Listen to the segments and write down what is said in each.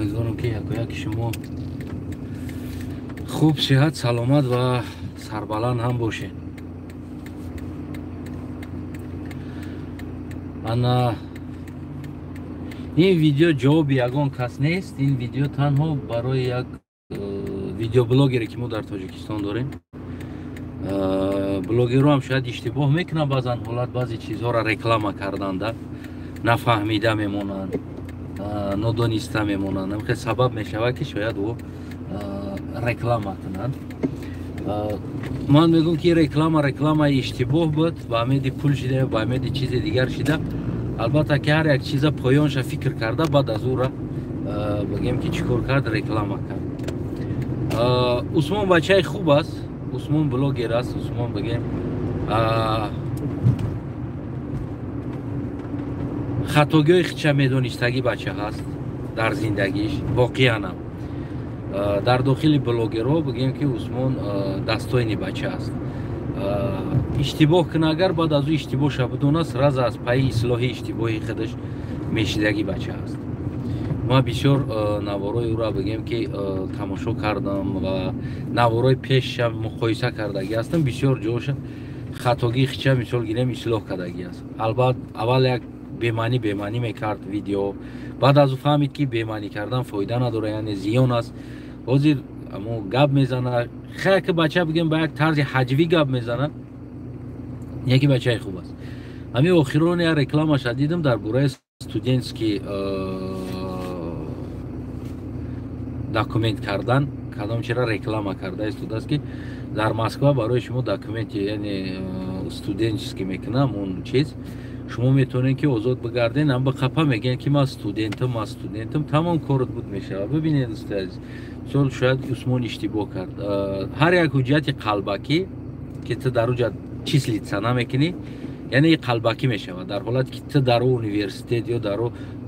امیدوارم که یک شما خوب صحت سلامت و سربلند هم باشین. من این ویدیو جواب یگان کس نیست. این ویدیو تنها برای یک ویدیو بلاگری که ما در تاجیکستان داریم. بلاگرها هم شاید اشتباه میکنن بعضن حالت بعضی چیزها را رکلام کردند نفهمیده میمونند ندانسته میمونند. خیلی سبب میشود که شاید او رکلام کنند. من میگم که رکلام اشتباه بود و امید پول شده و امید چیز دیگر شده. البته که هر یک چیز پایانش فکر کرده بعد از او را بگیم که چیکار کرد رکلام کرد. عثمان بچه خوب است. عثمان بلاگر است. عثمان بگیم خطاگاه خیچه میدونستگی بچه هست در زندگیش واقعا هم. در داخل بلاگرها بگیم که عثمان دستایین بچه است. اشتباه کنه اگر بعد از او اشتباه شد بدونست راز از پای اصلاح اشتباهی خودش میشیدگی بچه است. ما بسیار نوارای او را بگیم که تماشا کردم و نوارای پیش مقایسه کردگی هستم. بسیار جوش خطاگی خیچه مثال گیریم اصلاح کردگی است. البته اول یک بیمانی میکرد ویدیو بعد از او فهمید که بیمانی کردن فایده نداره یعنی زیان است. حاضر اما گپ میزنه خیلی که بچه بگیم با یک طرز حجوی گپ میزنه. یکی بچه خوب است. همین آخران یک رکلامش دیدم در باره استودنتس که داکومنت کردن کدام چرا رکلام کرده استودنتس که در مسکو برای شما داکومنت یعنی استودنتس که میکنم اون چیز شما میتونین که آزاد بگردین. هم به خفه میگن که ما استودنتم تمام کارت بود میشه. ببینید دوست عزیز مثال شاید عثمان اشتباه کرد. هر یک حجت قلبکی که تو در اونجا چیز لیتسانه میکنی یعنی قلبکی میشه در حالت که تو در اونیورسیته یا در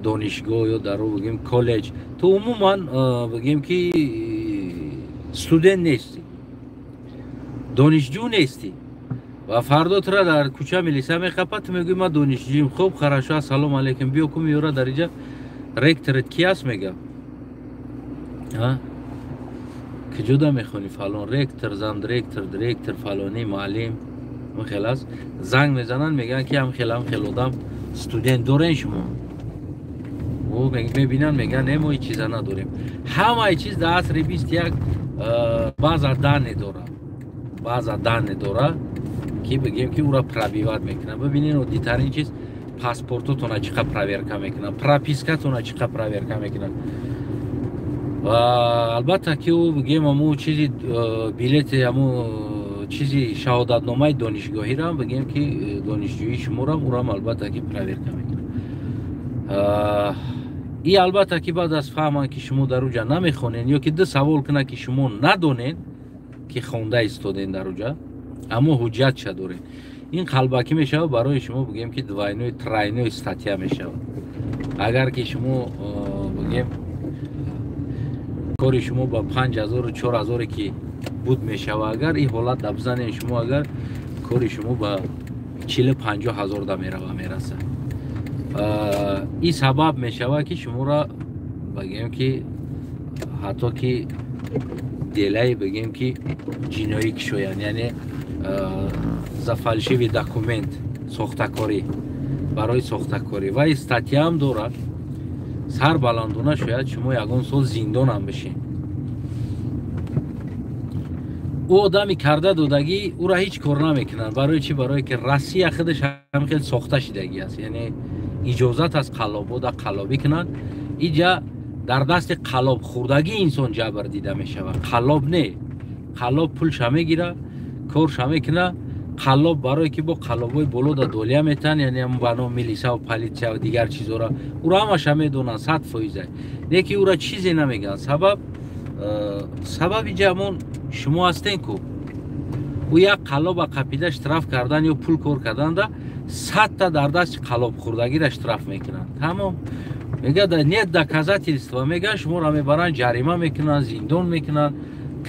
دانشگاه یا در بگیم کالج تو عموما بگیم که استودنت نیستی دانشجو نیستی و فردا تو را در کوچه میلیسه میخپت میگی ما دانشجویم. خوب خراشا سلام علیکم بیا کم یورا در اینجا رکترت کی است میگم که جدا میخونی فلان رکتر زند رکتر فلانی معلم خلاص زنگ میزنن میگن که هم خیلی آدم استودنت دارین شما و میبینن میگن نه ما این چیزا نداریم. همه چیز در عصر 21 بعض دانه داره که بگیم که او را پرویوت میکنن. ببینین دیترین چیز پاسپورتتون چقدر پرویرکا میکنن پراپیسکتون چقدر پرویرکا میکنن و البته که او بگیم همون چیزی بیلیت همون چیزی شهادتنامه دانشگاهی را بگیم که دانشجویی شما را او را البته که پرویرکا میکنن. این البته که بعد از فهمن که شما در اونجا نمیخونین یا که دو سوال کنه که شما ندونین که خونده استودین در اونجا اما حجت شد دارین این قلبکی میشه برای شما بگیم که دوینوی تراینوی استاتیا میشه. اگر که شما بگیم کاری شما با 5000 و 4000 که بود میشه و اگر این حالت دبزن شما اگر کاری شما با 40-50 هزار دا میرسه. این سبب میشه که شما را بگیم که حتی که دیلای بگیم که جنایی کشوین یعنی زفالشوی داکومنت ساختکاری برای ساختکاری و استاتیا هم داره. سر بلندونه شاید شما یگان سال زندان هم بشین. او آدمی کرده دودگی او را هیچ کار نمیکنن. برای چی؟ برای که رسی خودش هم خیلی ساخته شدگی است. یعنی اجازت از قلاب دا قلابی کنن اینجا در دست قلاب خوردگی انسان جبر دیده میشه و قلاب نه قلاب پولش میگیره کارش میکنه. قلاب برای که با قلابای بلو دا دولیه میتن یعنی هم بنا میلیسه و پلیتسه و دیگر چیزا او را همش میدونن 100%. نه که او را چیزی نمیگن. سبب اینجا همون شما هستین که او یک قلاب قپیدش طرف کردن یا پول کار کردن دا 100 تا در دست قلاب خوردگی را طرف میکنن. تمام میگه در نیت دکازاتی است و میگه شما را میبرن جریمه میکنن زندان میکنن.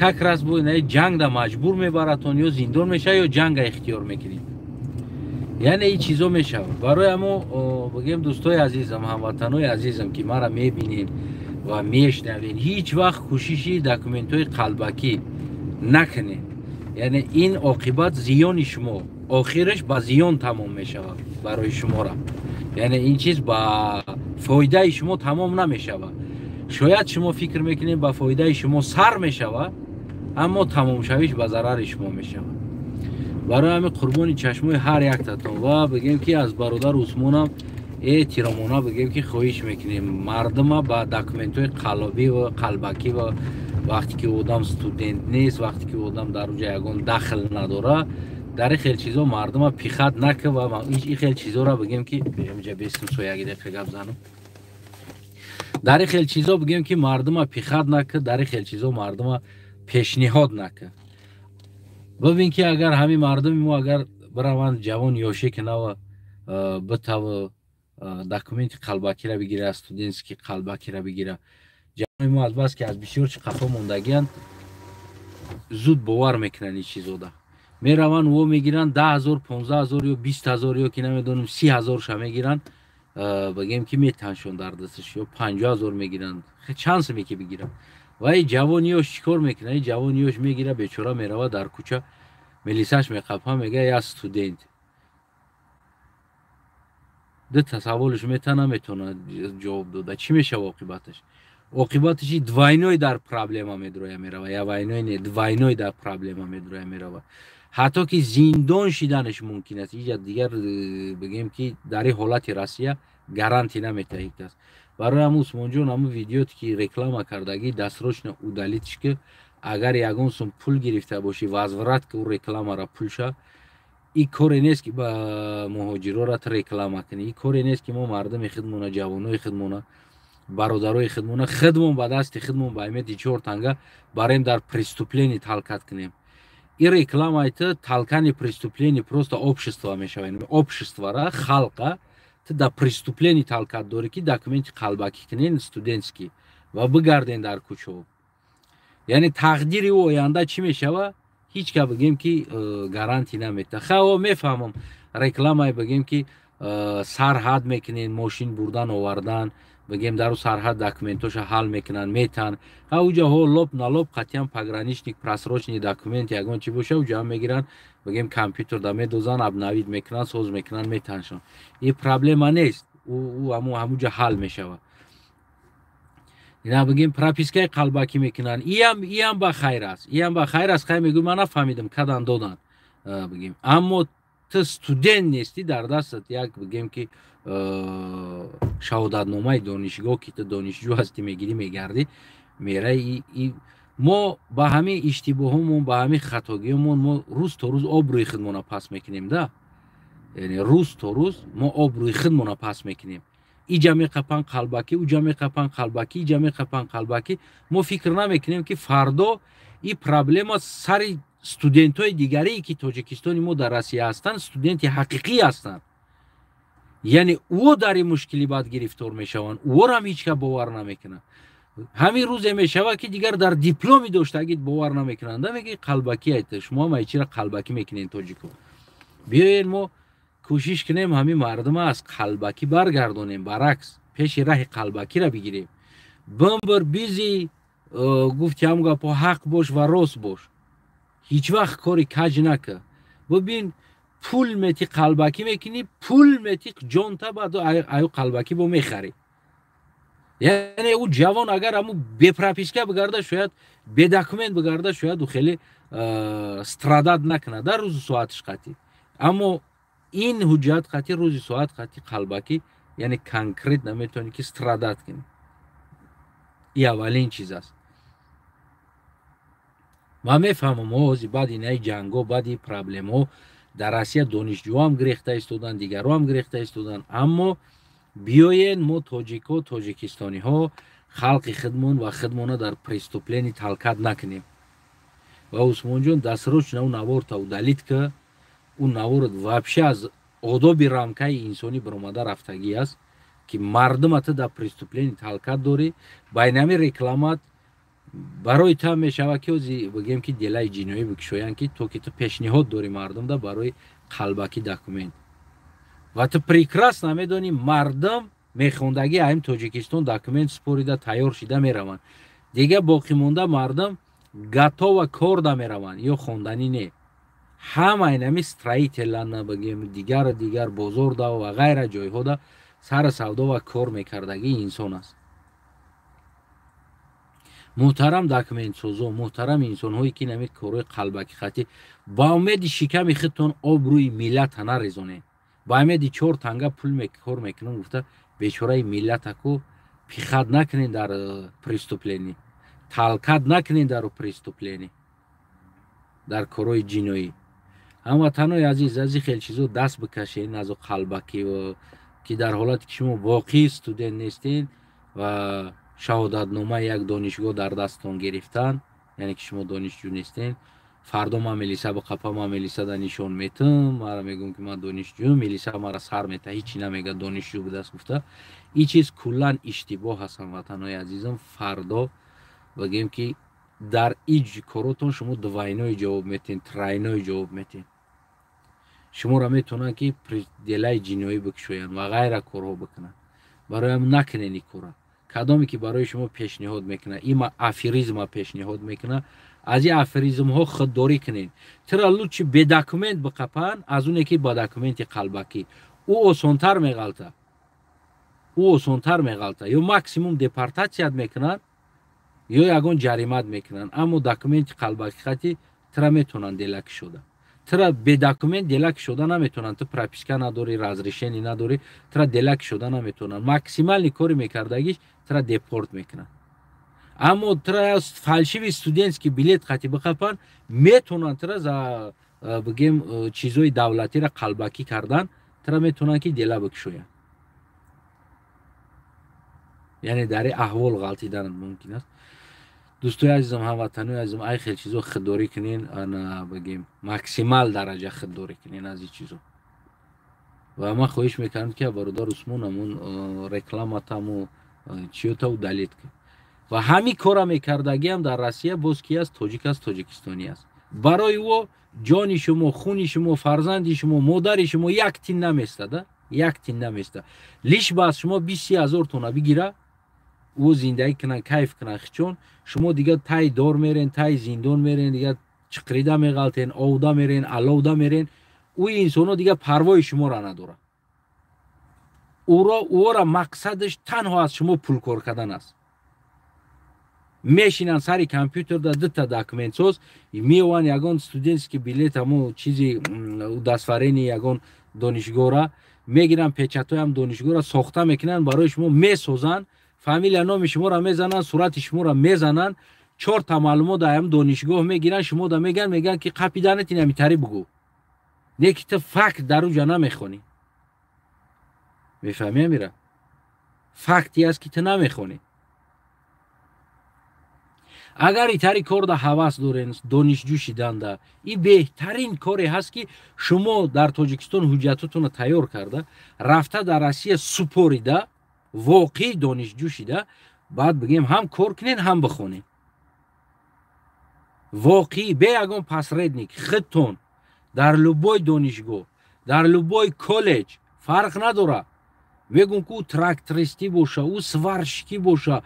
کک راست بود نه جنگ دا مجبور میبراتون یا زندان میشه یا جنگ اختیار میکنید. یعنی این چیزا میشه برای همو بگیم دوستای عزیزم هموطنای عزیزم که مرا میبینین و میشنوین هیچ وقت کوششی داکومنت‌های قلبکی نکنین. یعنی این عاقبت زیان شما آخرش با زیان تمام میشه برای شما را. یعنی این چیز با فایده شما تمام نمیشه. شاید شما فکر میکنین با فایده شما سر میشه اما تمام شویش با ضرر شما میشه. برای همین قربانی چشمای هر یک تاتون و بگیم که از برادر عثمانم احترامانه بگیم که خواهش میکنیم مردم با داکومنت‌های قلبی و قلبکی و وقتی که آدم استودنت نیست، وقتی که آدم در اونجا یگان دخل نداره، در این خیلی چیزا مردم پیخت نکه و این خیلی چیزا را بگیم که اینجا بیستم سو یک دقیقه گپ زنم. در این خیلی چیزا بگیم که مردم پیخت نکه، در این خیلی چیزا مردم پیشنهاد نکه. ببین که اگر همین مردم ما اگر برای جوان یاشه که نو بتاو داکومنت قلبکی را بگیره، استودنتسکی قلبکی را بگیره، جوان ما از بس که از بسیار چه قفا موندگیان زود باور میکنن این چیزو ده میروان و میگیرن 10,000 15,000 یا 20,000 یا که نمیدونم 30,000 شا میگیرن، بگیم که میتنشون در دستش یا 50,000 میگیرن، خیلی چانس میگه بگیرن و این جوانیوش چیکار میکنه؟ این جوانیوش میگیره بیچاره میروه در کوچه ملیساش میقفه میگه یا استودنت ده تصورش میتونه جواب داده. چی میشه عاقبتش؟ عاقبتش دوینوی در پرابلم میدروه میروه یا وینوی نه دوینوی در پرابلم میدروه میروه، حتی که زندان شدنش ممکن است. اینجا دیگر بگیم که در این حالت روسیه گارانتی نمیده است. برای هم عثمان جان همون ویدیویی که رکلام کردگی دستروش اودالیتش که اگر یگان سوم پول گرفته باشی وزورت که اون رکلام را پول شه، این کاری نیست که با مهاجرا را رکلام کنی. این کاری نیست که ما مردم خودمون، جوانای خودمون، برادرای خودمون با دست خودمون با امید 4 تنگه برایم در پرستوپلینی تلکت کنیم. این رکلام ایت تلکانی پرستوپلینی پروست общество میشه. یعنی общество را خلق تا در پرستوپلینی تلکت داره که داکومنت قلبکی کنین استودنتسکی و بگردین در کوچه. یعنی تقدیر او آینده چی میشه و هیچ که بگیم که گارانتی نمیده. خب میفهمم رکلام بگیم که سرحد میکنین، ماشین بردن آوردن، بگیم در سرحد داکومنتوش حل میکنن میتن اوجا ها لب نلب قطعا پگرانیشنیک پرسروچنی داکومنت یگان چی باشه اوجا میگیرن بگیم کامپیوتر دامه دوزن اب نوید میکنن سوز میکنن میتنشون. این پرابلم نیست، او هموجا حل میشه. اینا بگیم پراپیسکای قلبکی میکنن ای هم با خیر است، ای هم با خیر است. خیلی میگم من نفهمیدم کدام دادن بگیم، اما تو استودنت نیستی در دستت یک بگیم که شهادتنامه دانشگاه که تو دانشجو هستی میگیری میگردی میره. ما با همه اشتباهمون با همه خطاگیمون ما روز تا روز آبروی خودمون پس میکنیم ده. یعنی روز تا روز ما آبروی خودمون پس میکنیم. ای جمع قپن قلبکی، او جمع قپن قلبکی، جمع قپن قلبکی. ما فکر نمیکنیم که فردا این پرابلم سر استودنت های دیگری که تاجیکستانی ما در روسیه هستند استودنت حقیقی هستند. یعنی او در این مشکلی بعد گرفتار میشوند، او را هم هیچ که باور نمیکنه. همین روز میشوه که دیگر در دیپلمی داشته اگه باور نمیکنند میگه قلبکی ایت شما ما چرا قلبکی میکنین تاجیکو. بیاین ما کوشش کنیم همین مردم از قلبکی برگردونیم، برعکس پیش راه قلبکی را بگیریم. بمبر بیزی گفتیم گپا حق باش و راست باش، هیچ وقت کاری کج نکه. ببین پول میتی قلبکی میکنی، پول میتی جان تا بعد ایو قلبکی با میخری. یعنی او جوان اگر همو بی پراپیسکه بگرده شاید بی داکومنت بگرده شاید او خیلی استرادت نکنه در روز ساعتش قطعی، اما این حجت قطعی روز ساعت قطعی قلبکی یعنی کانکریت نمیتونی که استرادت کنی. این اولین چیز است. ما میفهمم اوزی بعد این جنگ ها بعد این پرابلم ها در روسیه دانشجو هم گرفته استودن، دیگر هم گرفته استودن، اما بیاین ما تاجیکو تاجیکستانی ها خلق خدمون و خدمونه در پرستوپلینی تلکت نکنیم. و عثمان جان دستروش نو نوار تا دلیت که اون نوارد وابشه از آداب رامکای انسانی برآمده رفتگی است که مردم تا در پرستوپلینی تلکت داری بینامی رکلامات برای تا میشوه که بگیم که دلای جنایی بکشوین که تو پیشنهاد داری مردم دا برای قلبکی داکومنت و تو پریکراس نمیدونی مردم мехондагӣ ҳам Тоҷикистон документ спорида тайёр шида мераванд. Дига боқӣ монда мардум гатова кор да мераванд, ё хонданӣ не. Ҳама инами строителана бигем дигар бозорда ва ғайра ҷойҳода сар савдо ва кор мекардагии инсон аст. Муҳтарам документсозо, муҳтарам инсонҳое ки нами корҳои қалбаки хатӣ ба умеди шиками худтон об рӯи миллата нарезонед. Ба умеди 4 танга пул кор мекунам гуфта бечораи миллатаку пихат накунед дар преступление, талкат накунед дар преступление, дар корҳои ҷиноӣ. ҳамватанои азиз, аз ин хел чизо даст бикашед, аз қалбакӣ ки дар ҳолате ки шумо воқеӣ студент нестед ва шаҳодатнома як донишгоҳ дар дасттон гирифтан, яъне ки шумо донишҷӯ нестед. Фардо ман милиса ба қапа ман милисада нишон метам, мара мегӯм ки ман донишҷӯ, милиса мара сар мета, ҳичи намега донишҷӯ будаст гуфта. ин чиз куллан иштибоҳ аст ҳамватанои азизам. Фардо бигем ки дар ин коротон шумо двайное ҷавоб метиҳед, трайное ҷавоб метиҳед. шуморо метавонанд ки делаи ҷиноӣ бикушоянд ва ғайра корҳо бикунанд. барои ҳам накунед ин кора. кадоме ки барои шумо пешниҳод мекунад, има аферизма пешниҳод мекунад, аз ин аферизмҳо худдорӣ кунед. чиро лучши бедокумент биқапанд аз оне ки ба документи қалбакӣ. ӯ осонтар меғалта, ё максимум депортатсият мекунанд, ё ягон ҷаримат мекунанд. аммо документи қалбаки хати тира метавонанд дела кушода. тира бедокумент дела кушода наметавонанд. ту прописка надорӣ, разрешение надорӣ, тира дела кушода наметавонанд. максимални кори мекардагиш тира депорт мекунанд. аммо тира фалшиви студентский билет хати биқапанд, метавонанд тира за бигем чизои давлатиро қалбакӣ кардан, тира метавонанд ки дела бикушоянд. яъне дар ин аҳвол ғалтидан мумкин аст. дӯстои азизам, ҳамватанои азизам, ай хел чизо худдорӣ кунен, бигем максимал дараҷа худдорӣ кунен аз ин чизо. ва ман хоҳиш мекардам ки бародар Усмон амун рекламатаму чиётаву далит кун. ва ҳамин кора мекардагиам дар Россия боз ки аст, тоҷик аст, тоҷикистонӣ аст. барои ӯ ҷони шумо, хуни шумо, фарзанди шумо, модари шумо як тин наместада, як тин наместа. лиш бас шумо 20,000 тона бигира, ӯ зиндагӣ кунан, кайф кунан хичон, шумо дига тай дор мерен, тай зиндон мерен, дига чиқрида меғалтен, овда мерен, аловда мерен. ӯ инсоно дига парвои шуморо надорад. ӯро мақсадаш танҳо аз шумо пулкор кардан аст. мешинанд сари компютерда дута документсоз меованд ягон студентский билет, ҳамо чизи удостоверение ягон донишгоҳра мегиранд, печатҳои донишгоҳра сохта мекунанд, барои шумо месозанд, фамилия номи шуморо мезананд, сурати шуморо мезананд, 4 та маълумот дар ҳам донишгоҳ мегиранд, шумо да меган ки қапиданати намитари бугӯ. не ки ту факт дар уҷа намехонӣ. мефаҳмӣ амира? факти аст ки ту намехонӣ. агар итари корда ҳавас дорен, донишҷӯ шиданда, ин беҳтарин коре ҳаст ки шумо дар Тоҷикистон ҳуҷҷатотонро тайёр карда, рафта дар Россия супорида, воқеӣ донишҷӯ шида, баъд бигем ҳам кор кунед, ҳам бихонед. воқеӣ бе ягон посредник худтон дар любой донишгоҳ, дар любой коллеҷ фарқ надорад. мегӯм ки ӯ трактористӣ боша, ӯ сварщикӣ боша,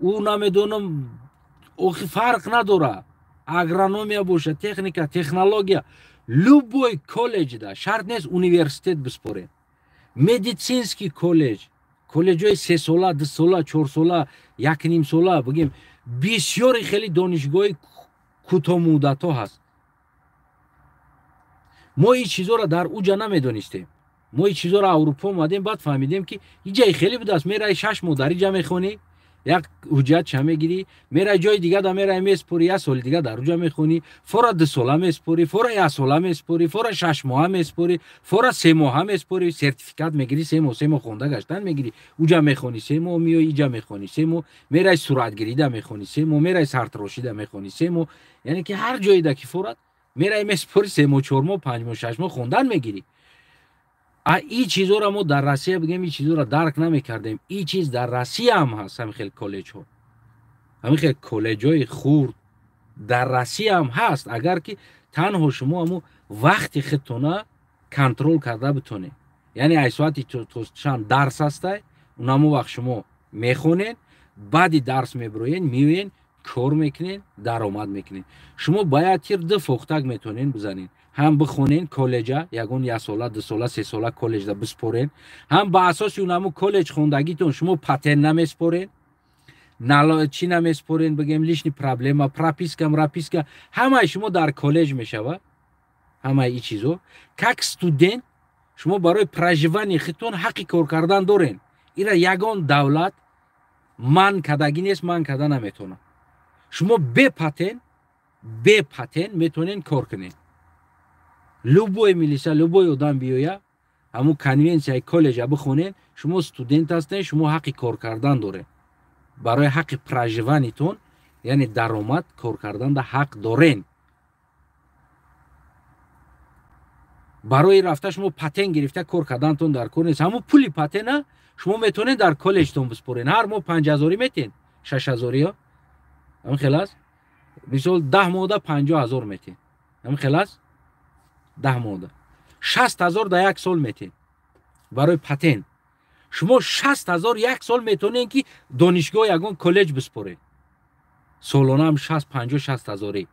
ӯ намедонам фарқ надорад. агрономия боша, техника, технология, любой коллеҷда, шарт нест университет биспоред. медицинский коллеҷ, коллеҷҳои 3 сола, 2 сола, 4 сола, 1,5 сола, бигем бисёри хели донишгоҳи кӯтоҳмуддатҳо ҳаст. мо ин чизоро дар уҷа намедонистем. мо ин чизоро Аврупо омадем, баъд фаҳмидем ки иҷаи хеле будааст. мераи 6 моҳ дар иҷа мехонӣ, як ҳуҷҷат ша мегирӣ, мераи ҷои дига да мераи меспорӣ, 1 соли дига дар уҷа мехонӣ, фора 2 сола меспорӣ, фора 1 сола меспорӣ, фора 6 моҳа меспорӣ, фора 3 моҳа меспорӣ, сертификат мегирӣ, 3 моҳ хонда гаштан мегирӣ, уҷа мехонӣ, 3 моҳ меоӣ, иҷа мехонӣ, 3 моҳ мераи суратгирида мехонӣ, 3 моҳ мераи сартарошида мехонӣ, 3 моҳ, яъне ки ҳар ҷоида ки форад мераи меспорӣ, 3 моҳ, 4 моҳ, 5 моҳ, 6 моҳ хондан мегирӣ. ин чизоро мо дар Россия бигем ин чизоро дарк намекардем. ин чиз дар Россия ҳам ҳаст. ҳамин хел коллеҷҳо, ҳамин хел коллеҷҳои хурд дар Россия ҳам ҳаст. агар ки танҳо шумо ҳамо вақти худтона контрол карда битонед, яъне ай соати тошам дарс астай, اونمو وقت شما میخونین بعدی درس میبروین میوین کار میکنین درآمد میکنین شما باید تیر دو فوختک میتونین بزنین هم بخونین کالجا یگون یک ساله دو ساله سه ساله کالج دا بسپورین هم با اساس اونمو کالج خوندگیتون شما پاتن نمیسپورین نالا چی نمیسپورین بگیم لیشنی پرابلما پراپیسکا همه شما در کالج میشوه همه ای چیزو کاک استودنت شما برای پراژوانی خودتون حقی کار کردن دارین اینا یگان دولت من کدگی نیست من کدا نمیتونم شما به پاتن میتونین کار کنین لوبوی میلیسا لوبوی آدم بیایا همون کنوینسیای کالج بخونین شما استودنت هستین شما حقی کار کردن دارین برای حق پراژوانیتون یعنی درآمد کار کردن دا حق دارین برای رفته شما پاتن گرفته کار کردنتون در کار نیست همون پولی پاتن شما میتونین در کالجتون بسپرین هر ماه 5000 میتین 6000 ها همین خلاص مثال 10 ماه 50000 میتین همین خلاص 10 ماه 60000 در یک سال میتین برای پاتن شما 60000 یک سال میتونین که دانشگاه یگون کالج بسپرین سالانه هم 50-60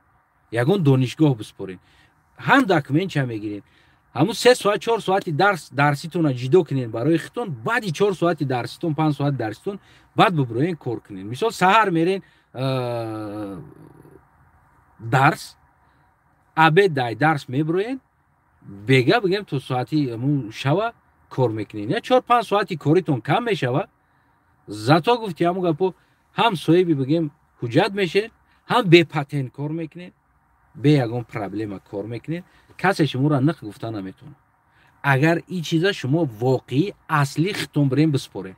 یگون دانشگاه بسپرین هم داکومنت چه میگیرین همون 3 ساعت 4 ساعتی درسیتون رو جدا کنین برای خودتون بعدی 4 ساعتی درسیتون 5 ساعت درسیتون بعد ببروین کار کنین مثال سحر میرین درس عبد دای درس میبروین بگم تو ساعتی همون شوا کار میکنین یا 4-5 ساعتی کاریتون کم میشوه زتا گفتی همون گپو هم صاحبی بگیم حجت میشین هم به پاتن کار میکنین به یگان پرابلم کار میکنین کسی شما را نخ گفته نمیتونه اگر این چیزا شما واقعی اصلی خودتون برین بسپرین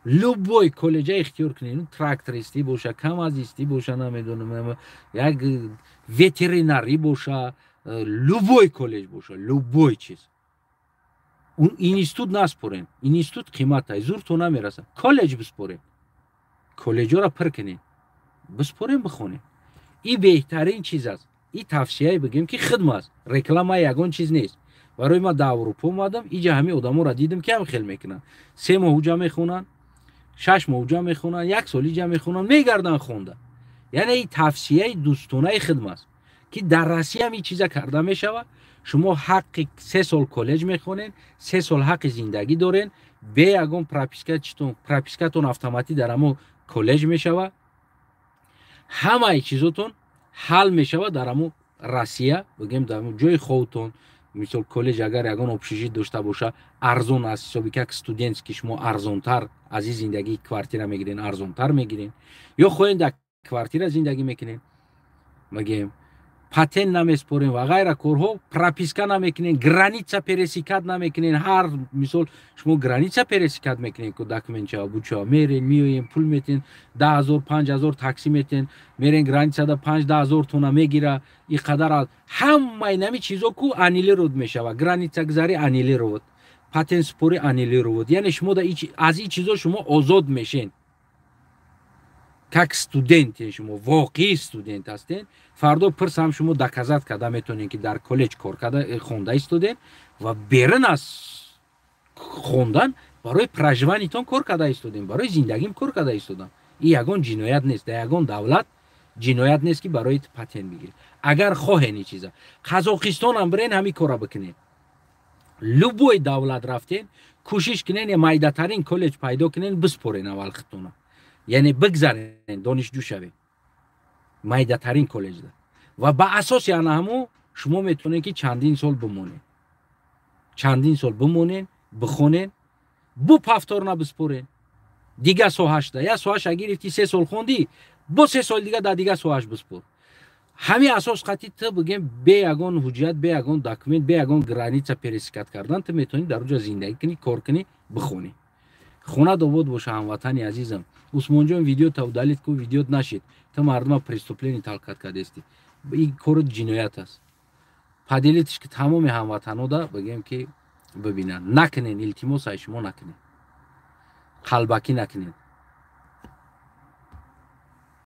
لوبوی کالج اختیار کنین تراکتوریستی باشه کم ازیستی باشه نمیدونم یک وترینری باشه لوبوی کالج باشه لوبوی چیز اون اینستیتوت نسپرین اینستیتوت قیمت زور تو نمیرسه کالج بسپرین کالج را پر کنین بسپرین بخونین این بهترین چیز است این توصیه بگیم که خدمت است رکلام یگان چیز نیست برای ما در اروپا اومدم اینجا همه آدما را دیدم که هم خیلی میکنن 3 ماه اونجا میخونن 6 ماه اونجا میخونن 1 سال اینجا میخونن میگردن خوندن یعنی این توصیه دوستانه خدمت است که در روسیه هم این چیزا کرده میشوه شما حق 3 سال کالج میخونین 3 سال حق زندگی دارین به یگان پراپیسکاتون اتوماتیک در همون کالج میشوه همه چیزاتون حل میشوه در همون روسیه بگیم در همون جای خودتون مثال کالج اگر یگان آبشیجی داشته باشه ارزون است حسابی که استودنت که شما ارزونتر از این زندگی کوارتیر میگیرین ارزونتر میگیرین یا خودین در کوارتیر زندگی میکنین میگیم پاتن نمیسپورین و غیره کارها پراپیسکا نمیکنین گرانیتسا پرسیکات نمیکنین هر مثال شما گرانیتسا پرسیکات میکنین که داکومنت بوچا میرین میوین پول میتین 10000 5000 تاکسی میتین میرین گرانیتسا دا 5-10000 تونا میگیره این قدر همه نمی چیزا کو انیلی رود میشوه گرانیتسا گذاری انیلی رود پاتن سپوری انیلی رود یعنی شما از این چیزا شما آزاد میشین کاک استودنت شما واقعی استودنت هستین فردا پرس هم شما دکازات کده میتونین که در کالج کار کده خونده استودنت و بیرون از خوندن برای پراژوانیتون کار کده استودنت برای زندگیم کار کده استودنت این یگان جنایت نیست در یگان دولت جنایت نیست که برای پاتن بگیرید اگر خواهین این چیزا قزاقستان هم برین همین کارا بکنین لوبوی دولت رفتین کوشش کنین یا مایداترین کالج پیدا کنین بسپورین اول خودتون یعنی بگذارین دانشجو شوین مایداترین کالج ده و با اساس یعنی همو شما میتونین که چندین سال بمونین بخونین بو پافتور نبسپورین دیگه سوهاش ده یا سوهاش اگه گرفتی 3 سال خوندی با 3 سال دیگه در دیگه سوهاش بسپور همین اساس قطعی تو بگیم به یگان حجت به یگان داکومنت به یگان گرانیتسا پرسیکات کردن تو میتونی در اونجا زندگی کنی کار کنی بخونی خونه دوبود باشه هموطنی عزیزم عثمان جان ویدیو تودالید کو ویدیو نشید تو مردم پرستوپلینی تلقات کردستی این کار جنایت است پادلیتش که تمام هموطنو دا بگیم که ببینن نکنین التماس شما نکنین قلبکی نکنین